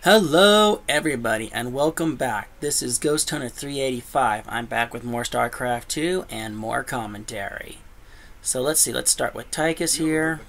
Hello everybody and welcome back. This is Ghost Hunter 385. I'm back with more StarCraft 2 and more commentary. So let's see, let's start with Tychus here.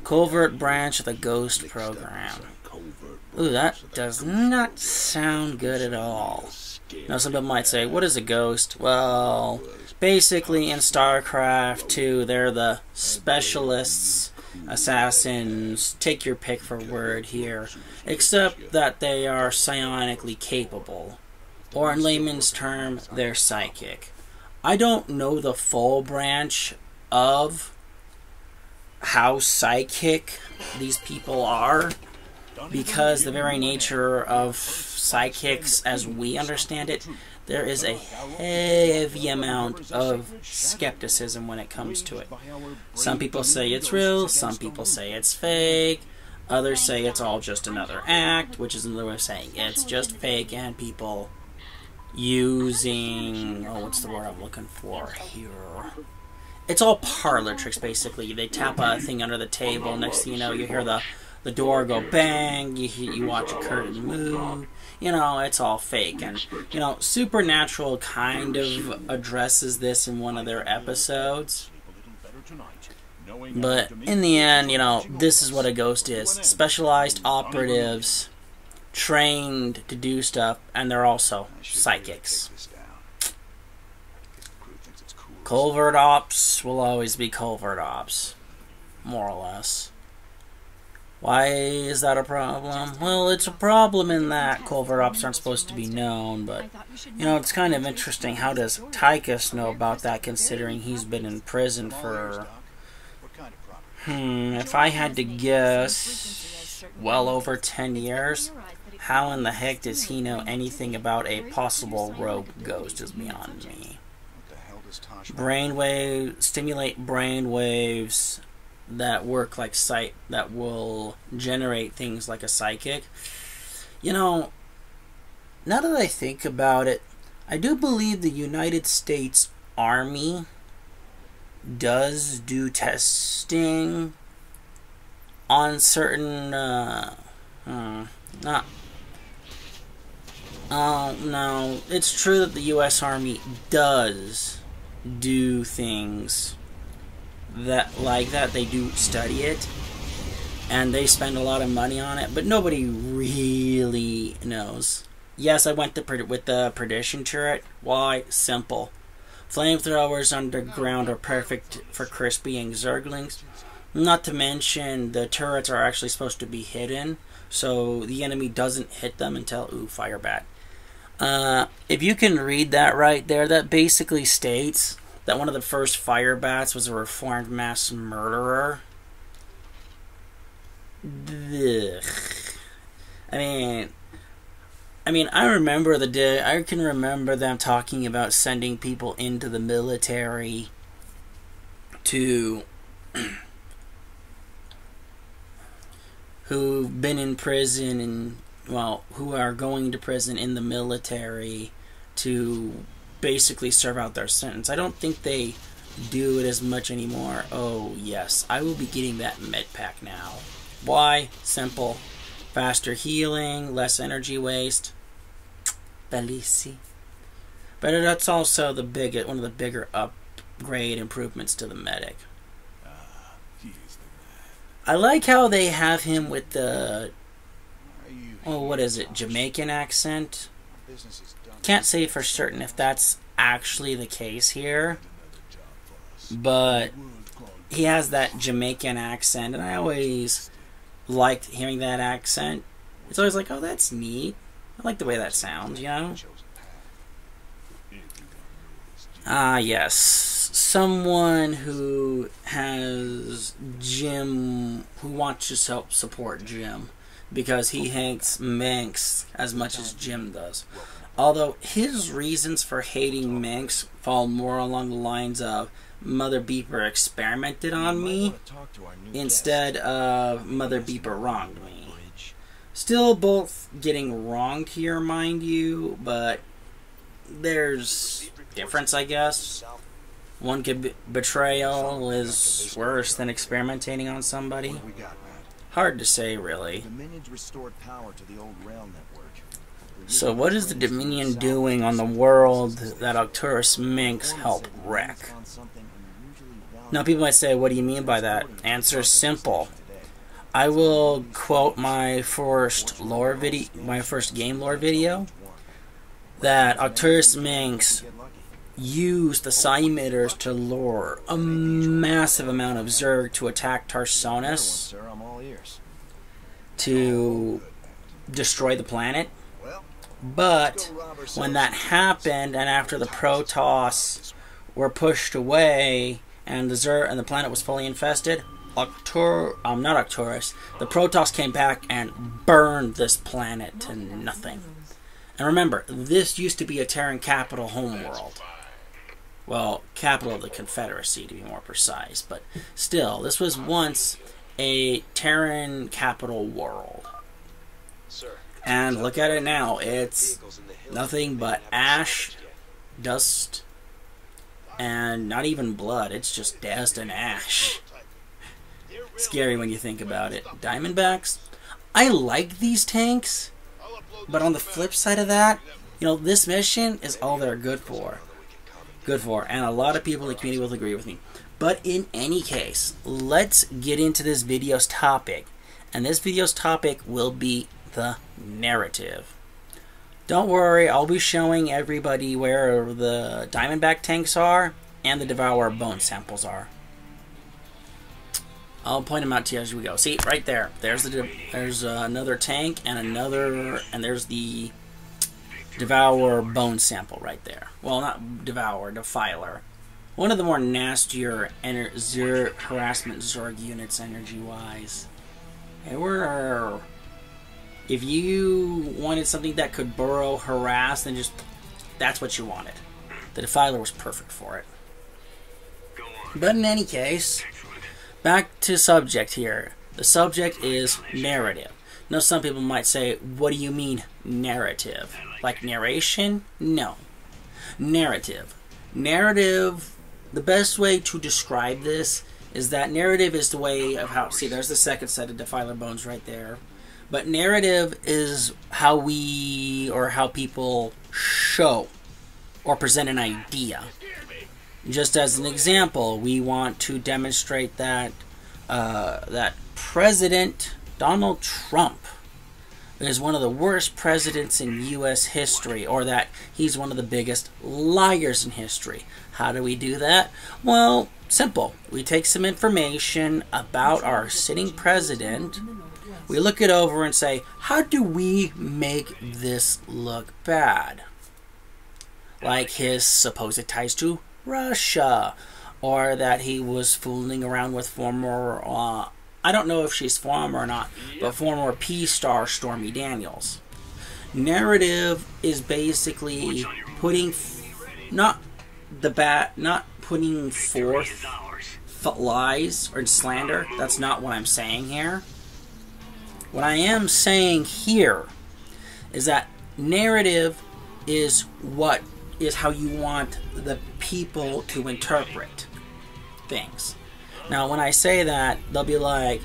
Covert branch of the Ghost program. Ooh, that does not sound good at all. Now some people might say, what is a ghost? Well, basically in StarCraft 2 they're the specialists, assassins, take your pick for word here, except that they are psionically capable, or in layman's term, they're psychic. I don't know the full branch of how psychic these people are, because the very nature of psychics as we understand it, there is a heavy amount of skepticism when it comes to it. Some people say it's real, some people say it's fake, others say it's all just another act, which is another way of saying it's just fake and people using, oh, what's the word I'm looking for here? It's all parlor tricks, basically. They tap a thing under the table, next thing you know, you hear the door go bang, you watch a curtain move. You know, it's all fake. And, you know, Supernatural kind of addresses this in one of their episodes. But in the end, you know, this is what a ghost is. Specialized operatives trained to do stuff, and they're also psychics. Covert ops will always be covert ops, more or less. Why is that a problem? Well, it's a problem in that covert ops aren't supposed to be known, but, you know, it's kind of interesting. How does Tychus know about that, considering he's been in prison for, if I had to guess, well over 10 years? How in the heck does he know anything about a possible rogue ghost is beyond me. Stimulate brainwaves that work like that will generate things like a psychic. You know, now that I think about it, I do believe the United States Army does do testing on certain no, it's true that the US Army does do things that like that. They do study it and they spend a lot of money on it, but nobody really knows. Yes, I went with the Perdition turret. Why? Simple. Flamethrowers underground are perfect for crispying zerglings. Not to mention the turrets are actually supposed to be hidden, so the enemy doesn't hit them until, ooh, fire bat. If you can read that right there, that basically states that one of the first fire bats was a reformed mass murderer. Ugh. I mean, I remember the day. I can remember them talking about sending people into the military to who've been in prison and, well, who are going to prison in the military to basically serve out their sentence. I don't think they do it as much anymore. Oh yes, I will be getting that med pack now. Why? Simple. Faster healing, less energy waste. Bellissimo. But that's also one of the bigger upgrade improvements to the medic. I like how they have him with the, oh, what is it, Jamaican accent? Can't say for certain if that's actually the case here, but he has that Jamaican accent, and I always liked hearing that accent. It's always like, oh, that's neat. I like the way that sounds, you know? Ah, yes. Someone who has Jim, who wants to help support Jim, because he hates Manx as much as Jim does. Although his reasons for hating Manx fall more along the lines of Mother Beeper experimented on me instead of Mother Beeper wronged me. Still both getting wronged here, mind you, but there's difference, I guess. One could betrayal is worse than experimenting on somebody. Hard to say, really. Dominion's restored power to the old rail network. So what is the Dominion doing on the world that Arcturus Minx helped wreck? Now people might say, what do you mean by that? Answer is simple. I will quote my first game lore video, that Arcturus Minx used the psi emitters to lure a massive amount of Zerg to attack Tarsonis to destroy the planet. But when that happened, and after the Protoss were pushed away and the planet was fully infested, the Protoss came back and burned this planet to nothing. And remember, this used to be a Terran capital homeworld. Well, capital of the Confederacy, to be more precise. But still, this was once a Terran capital world. And look at it now. It's nothing but ash, dust, and not even blood. It's just dust and ash. Scary when you think about it. Diamondbacks, I like these tanks, but on the flip side of that, you know, this mission is all they're good for. And a lot of people in the community will agree with me. But in any case, let's get into this video's topic. And this video's topic will be the narrative. Don't worry, I'll be showing everybody where the Diamondback tanks are and the Devourer bone samples are. I'll point them out to you as we go. See, right there. There's another tank and there's the Devourer bone sample right there. Well, not Devourer, Defiler. One of the more nastier harassment Zerg units energy-wise. If you wanted something that could burrow, harass, then that's what you wanted. The Defiler was perfect for it. But in any case, back to subject here. The subject is narrative. Now some people might say, what do you mean narrative? Like narration? No. Narrative. Narrative, the best way to describe this is that narrative is the way of how... See, there's the second set of Defiler bones right there. But narrative is how people show or present an idea. Just as an example, we want to demonstrate that that President Donald Trump is one of the worst presidents in U.S. history, or that he's one of the biggest liars in history. How do we do that? Well, simple. We take some information about our sitting president, we look it over and say, how do we make this look bad? Like his supposed ties to Russia, or that he was fooling around with former, I don't know if she's former or not, but former P-star Stormy Daniels. Narrative is basically putting, not putting forth lies or slander. That's not what I'm saying here. What I am saying here is that narrative is how you want the people to interpret things. Now, when I say that, they'll be like,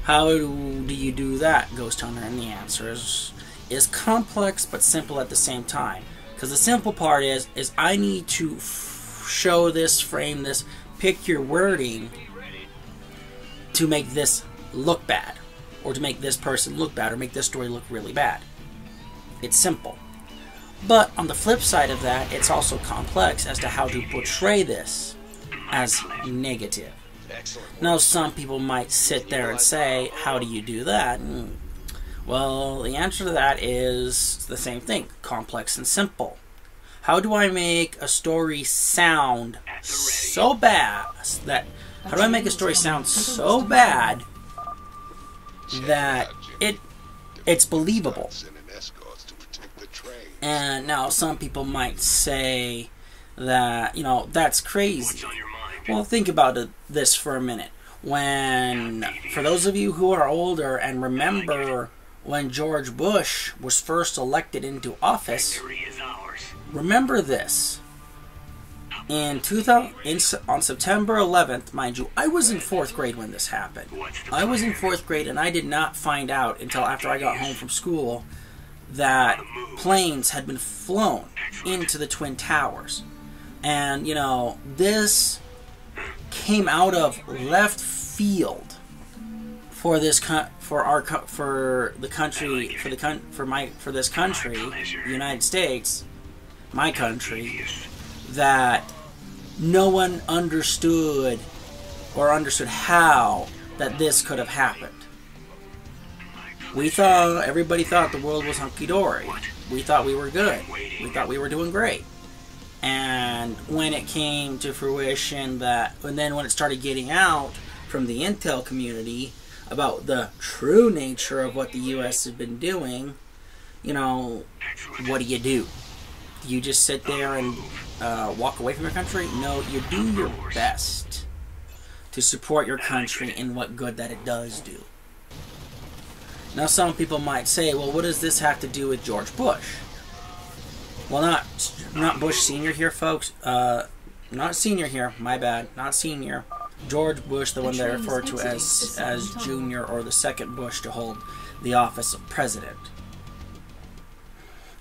how do you do that, Ghost Hunter? And the answer is complex but simple at the same time. Because the simple part is I need to show this, frame this, pick your wording to make this look bad, or to make this person look bad, or make this story look really bad. It's simple. But on the flip side of that, it's also complex as to how to portray this as negative. Now, some people might sit there and say, how do you do that? Well, the answer to that is the same thing, complex and simple. How do I make a story sound so bad that it's believable? And now some people might say that, that's crazy. Well, think about this for a minute. For those of you who are older and remember when George Bush was first elected into office, remember this. on September 11th, mind you, I was in 4th grade when this happened. I was in 4th grade, and I did not find out until after I got home from school that planes had been flown into the Twin Towers. And, you know, this came out of left field for this for this country, the United States, my country, that no one understood how that this could have happened. Everybody thought the world was hunky-dory. We thought we were good. We thought we were doing great. And when it came to fruition when it started getting out from the intel community about the true nature of what the U.S. has been doing, you know, what do? You just sit there and walk away from your country? No, you do your best to support your country in what good that it does do. Now, some people might say, well, what does this have to do with George Bush? Well, not Bush Sr. here, folks. Not Senior here, my bad. Not Senior. George Bush, the one they refer to as Junior, or the second Bush to hold the office of president.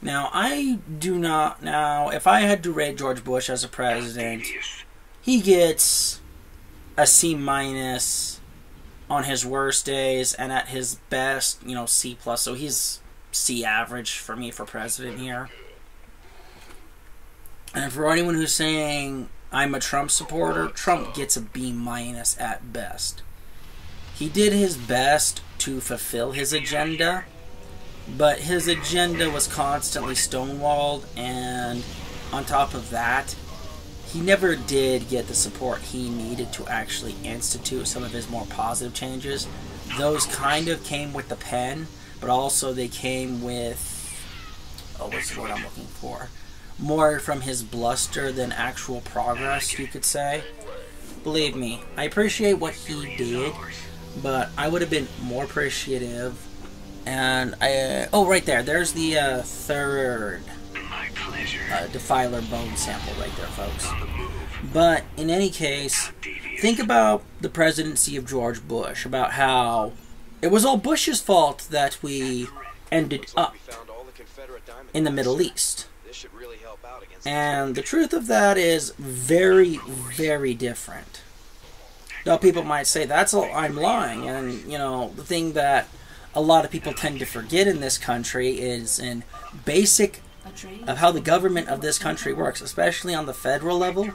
Now, if I had to rate George Bush as a president, he gets a C- on his worst days, and at his best, you know, C+. So he's C average for me for president here. And for anyone who's saying I'm a Trump supporter, Trump gets a B- at best. He did his best to fulfill his agenda, but his agenda was constantly stonewalled, and on top of that, he never did get the support he needed to actually institute some of his more positive changes. Those kind of came with the pen, but also they came with, what's the word I'm looking for? More from his bluster than actual progress, you could say. Believe me, I appreciate what he did, but I would have been more appreciative. And right there's the third defiler bone sample right there, folks. But in any case, think about the presidency of George Bush, about how it was all Bush's fault that we ended up in the Middle East. And the truth of that is very, very different. Now, people might say, I'm lying. And, you know, the thing that a lot of people tend to forget in this country is in basic of how the government of this country works, especially on the federal level.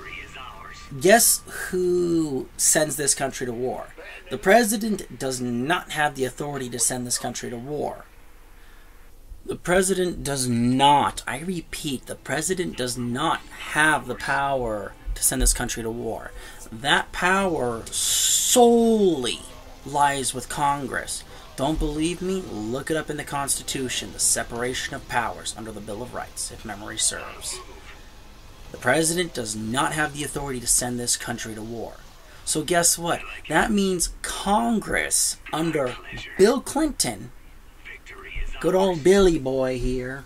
Guess who sends this country to war? The president does not have the authority to send this country to war. The president does not, I repeat, the president does not have the power to send this country to war. That power solely lies with Congress. Don't believe me? Look it up in the Constitution, the separation of powers under the Bill of Rights, if memory serves. The president does not have the authority to send this country to war. So guess what? That means Congress, under Bill Clinton, good old Billy boy here,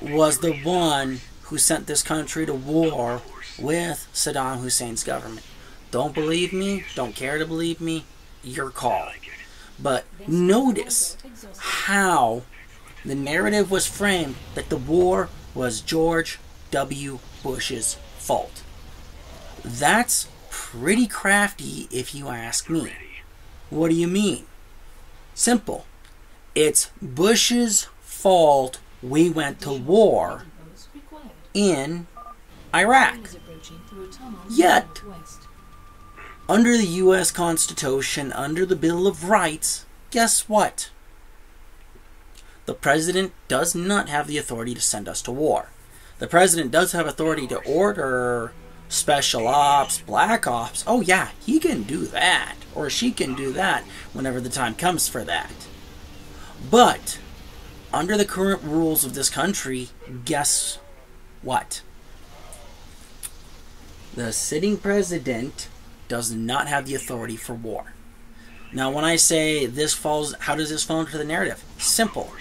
was the one who sent this country to war with Saddam Hussein's government. Don't believe me? Don't care to believe me? Your call. But notice how the narrative was framed that the war was George W. Bush's fault. That's pretty crafty if you ask me. What do you mean? Simple. It's Bush's fault we went to war in Iraq. Yet, under the U.S. Constitution, under the Bill of Rights, guess what? The president does not have the authority to send us to war. The president does have authority to order special ops, black ops. Oh yeah, he can do that. Or she can do that whenever the time comes for that. But, under the current rules of this country, guess what? The sitting president does not have the authority for war. Now, when I say this falls, how does this fall into the narrative? Simple.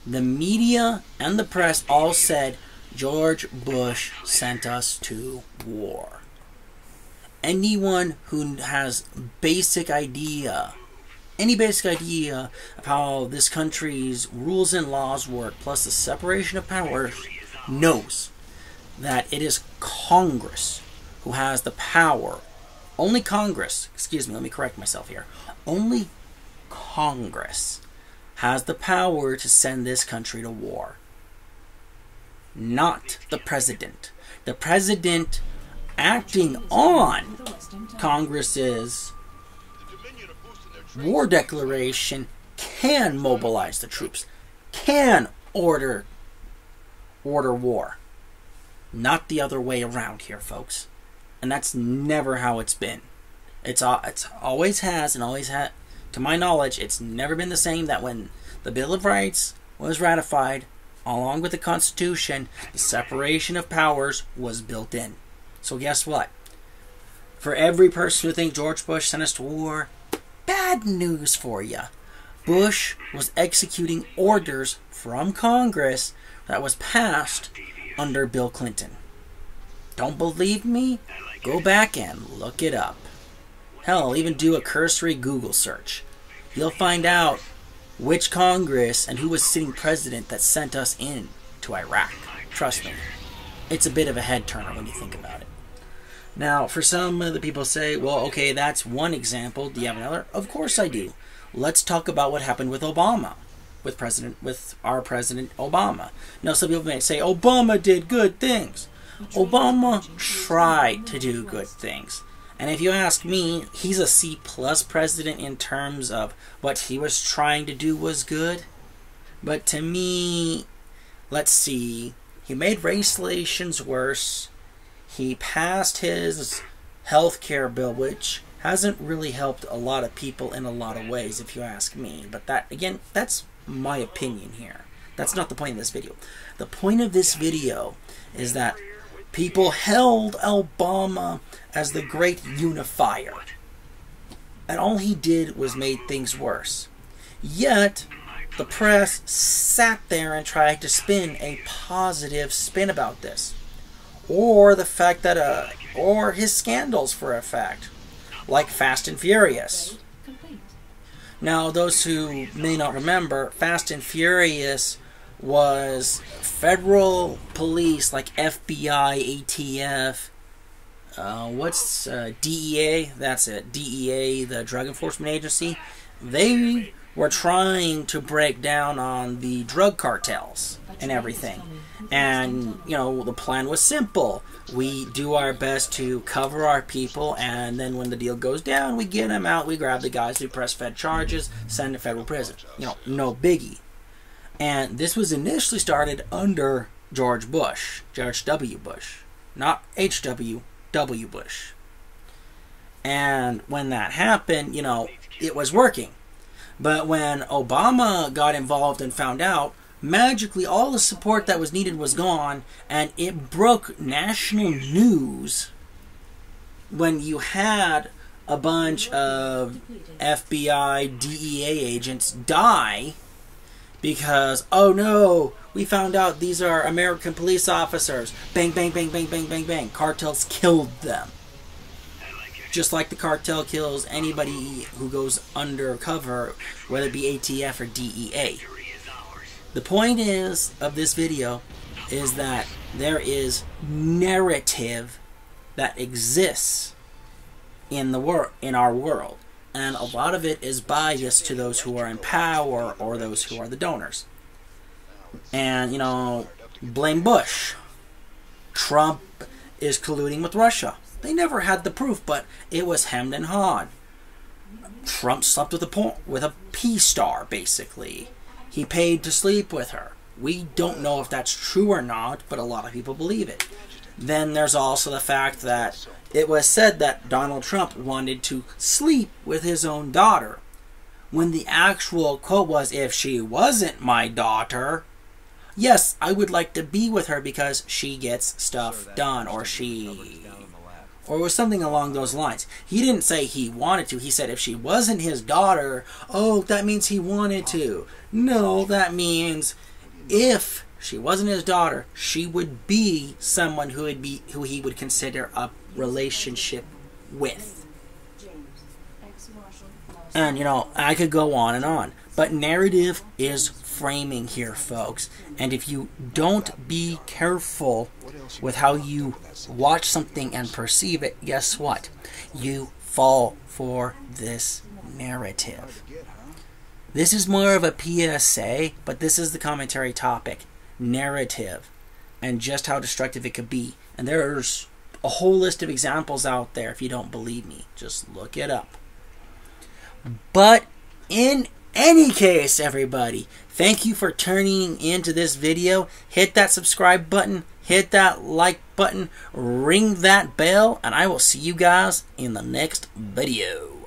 The media and the press all said George Bush sent us to war. Anyone who has any basic idea of how this country's rules and laws work, plus the separation of powers, knows that it is Congress who has the power. Only Congress, excuse me, let me correct myself here. Only Congress has the power to send this country to war. Not the president. The president, acting on Congress's war declaration, can mobilize the troops, can order war. Not the other way around here, folks. And that's never how it's been. It's always has, and always had, to my knowledge, it's never been the same. That when the Bill of Rights was ratified, along with the Constitution, the separation of powers was built in. So guess what? For every person who thinks George Bush sent us to war, bad news for you. Bush was executing orders from Congress that was passed under Bill Clinton. Don't believe me? Go back and look it up. Hell, even do a cursory Google search. You'll find out which Congress and who was sitting president that sent us in to Iraq. Trust me. It's a bit of a head turner when you think about it. Now, for some of the people say, well, okay, that's one example. Do you have another? Of course I do. Let's talk about what happened with Obama. With our President Obama. Now, some people may say, Obama did good things. Obama tried to do good things. And if you ask me, he's a C+ president in terms of what he was trying to do was good. But to me, let's see, he made race relations worse. He passed his health care bill, which hasn't really helped a lot of people in a lot of ways, if you ask me. But that, again, that's my opinion here. That's not the point of this video. The point of this video is that people held Obama as the great unifier. And all he did was made things worse. Yet, the press sat there and tried to spin a positive spin about this. Or the fact that, or his scandals for a fact. Like Fast and Furious. Now, those who may not remember, Fast and Furious was federal police like FBI, ATF, DEA, that's it, DEA, the Drug Enforcement Agency. They were trying to break down on the drug cartels and everything. And, you know, the plan was simple. We do our best to cover our people, and then when the deal goes down, we get them out, we grab the guys who press Fed charges, send to federal prison. You know, no biggie. And this was initially started under George Bush, George W. Bush, not H.W. W. Bush. And when that happened, you know, it was working. But when Obama got involved and found out, magically all the support that was needed was gone, and it broke national news when you had a bunch of FBI, DEA agents die because, oh no, we found out these are American police officers. Bang, bang, bang, bang, bang, bang, bang. Cartels killed them. Just like the cartel kills anybody who goes undercover, whether it be ATF or DEA. The point is of this video is that there is narrative that exists in our world, and a lot of it is biased to those who are in power or those who are the donors. And, you know, blame Bush. Trump is colluding with Russia. They never had the proof, but it was hemmed and hawed. Trump slept with a P-star, basically. He paid to sleep with her. We don't know if that's true or not, but a lot of people believe it. Then there's also the fact that it was said that Donald Trump wanted to sleep with his own daughter, when the actual quote was, if she wasn't my daughter, yes, I would like to be with her because she gets stuff done, or it was something along those lines. He didn't say he wanted to. He said if she wasn't his daughter, oh, that means he wanted to. No, that means if she wasn't his daughter, she would be someone who he would consider a relationship with. And, you know, I could go on and on. But narrative is framing here, folks. And if you don't be careful with how you watch something and perceive it, guess what? You fall for this narrative. This is more of a PSA, but this is the commentary topic. Narrative. And just how destructive it could be. And there's a whole list of examples out there. If you don't believe me, just look it up. But in any case, everybody, thank you for turning into this video. Hit that subscribe button, hit that like button, ring that bell, and I will see you guys in the next video.